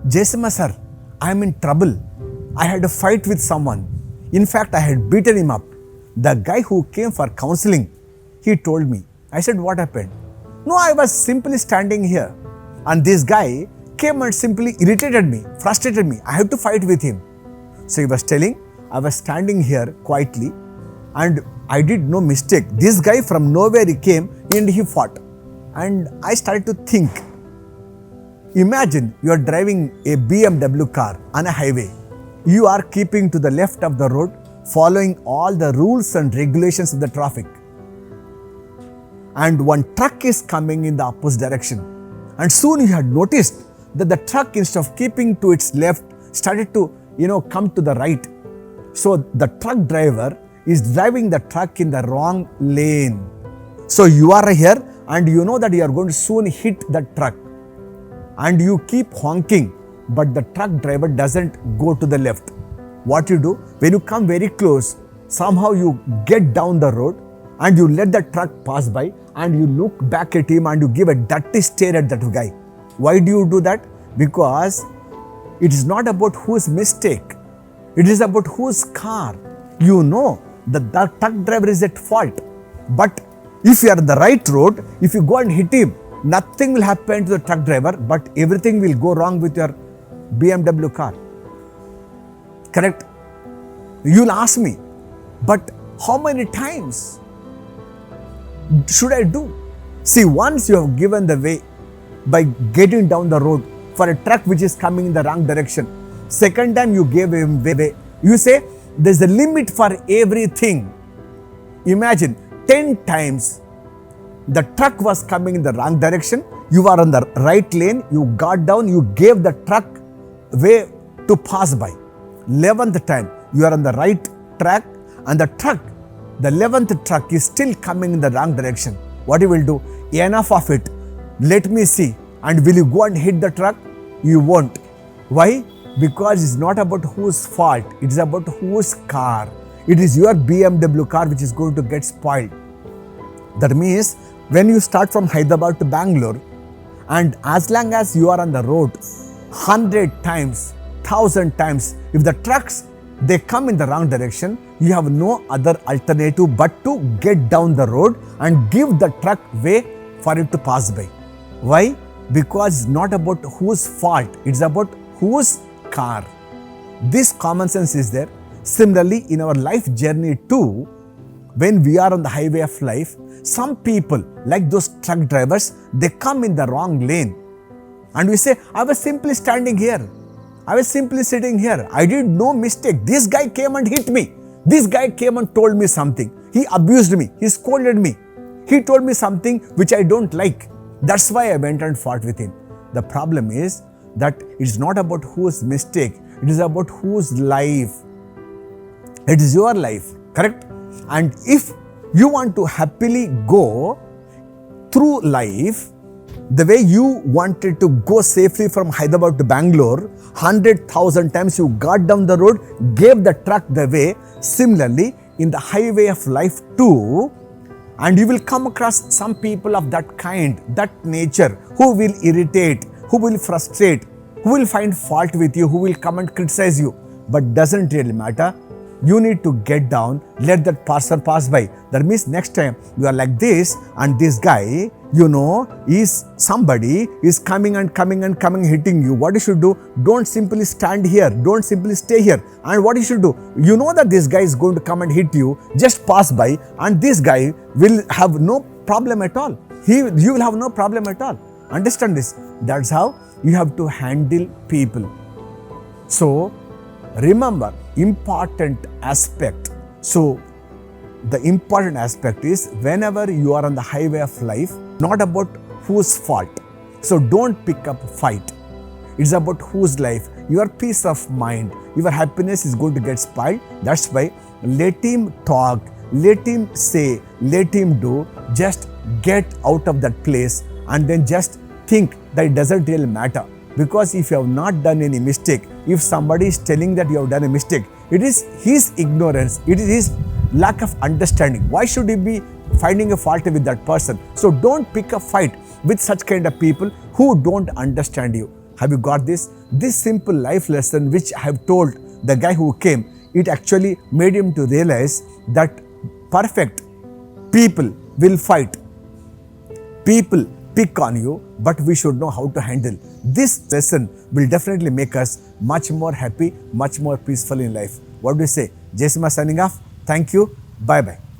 Jayasima sir, I am in trouble. I had a fight with someone. In fact, I had beaten him up. The guy who came for counseling, he told me. I said, what happened? No, I was simply standing here. And this guy came and simply irritated me, frustrated me. I had to fight with him. So he was telling, I was standing here quietly and I did no mistake. This guy from nowhere he came and he fought. And I started to think, imagine you are driving a BMW car on a highway. You are keeping to the left of the road, following all the rules and regulations of the traffic. And one truck is coming in the opposite direction. And soon you had noticed that the truck, instead of keeping to its left, started to, come to the right. So the truck driver is driving the truck in the wrong lane. So you are here and you know that you are going to soon hit the truck. And you keep honking, but the truck driver doesn't go to the left. What you do, when you come very close, somehow you get down the road and you let the truck pass by and you look back at him and you give a dirty stare at that guy. Why do you do that? Because it is not about whose mistake. It is about whose car. You know that the truck driver is at fault. But if you are on the right road, if you go and hit him, nothing will happen to the truck driver, but everything will go wrong with your BMW car. Correct? You'll ask me, but how many times should I do? See, once you have given the way by getting down the road for a truck which is coming in the wrong direction, second time you gave him way, you say there's a limit for everything. Imagine 10 times the truck was coming in the wrong direction, you are on the right lane, you got down, you gave the truck way to pass by. 11th time, you are on the right track and the 11th truck is still coming in the wrong direction. What you will do? Enough of it. Let me see. And will you go and hit the truck? You won't. Why? Because it's not about whose fault. It is about whose car. It is your BMW car which is going to get spoiled. That means when you start from Hyderabad to Bangalore, and as long as you are on the road 100 times, 1000 times, if the trucks they come in the wrong direction, you have no other alternative but to get down the road and give the truck way for it to pass by. Why? Because it's not about whose fault, it's about whose car. This common sense is there. Similarly, in our life journey too, when we are on the highway of life, some people, like those truck drivers, they come in the wrong lane. And we say, I was simply standing here. I was simply sitting here. I did no mistake. This guy came and hit me. This guy came and told me something. He abused me. He scolded me. He told me something which I don't like. That's why I went and fought with him. The problem is that it's not about whose mistake. It is about whose life. It is your life. Correct? And if you want to happily go through life, the way you wanted to go safely from Hyderabad to Bangalore, 100,000 times you got down the road, gave the truck the way. Similarly, in the highway of life too, and you will come across some people of that kind, that nature, who will irritate, who will frustrate, who will find fault with you, who will come and criticize you. But doesn't really matter. You need to get down, let that person pass by. That means next time you are like this and this guy, is somebody is coming and hitting you. What you should do? Don't simply stand here. Don't simply stay here. And what you should do? You know that this guy is going to come and hit you. Just pass by and this guy will have no problem at all. You will have no problem at all. Understand this? That's how you have to handle people. So, remember, important aspect. So, the important aspect is whenever you are on the highway of life, not about whose fault. So, don't pick up fight. It's about whose life, your peace of mind, your happiness is going to get spoiled. That's why let him talk, let him say, let him do. Just get out of that place and then just think that it doesn't really matter. Because if you have not done any mistake, if somebody is telling that you have done a mistake, it is his ignorance, it is his lack of understanding. Why should he be finding a fault with that person? So don't pick a fight with such kind of people who don't understand you. Have you got this? This simple life lesson which I have told the guy who came, it actually made him to realize that perfect people will fight. People pick on you, but we should know how to handle. This lesson will definitely make us much more happy, much more peaceful in life. What do you say? Jessima signing off. Thank you. Bye bye.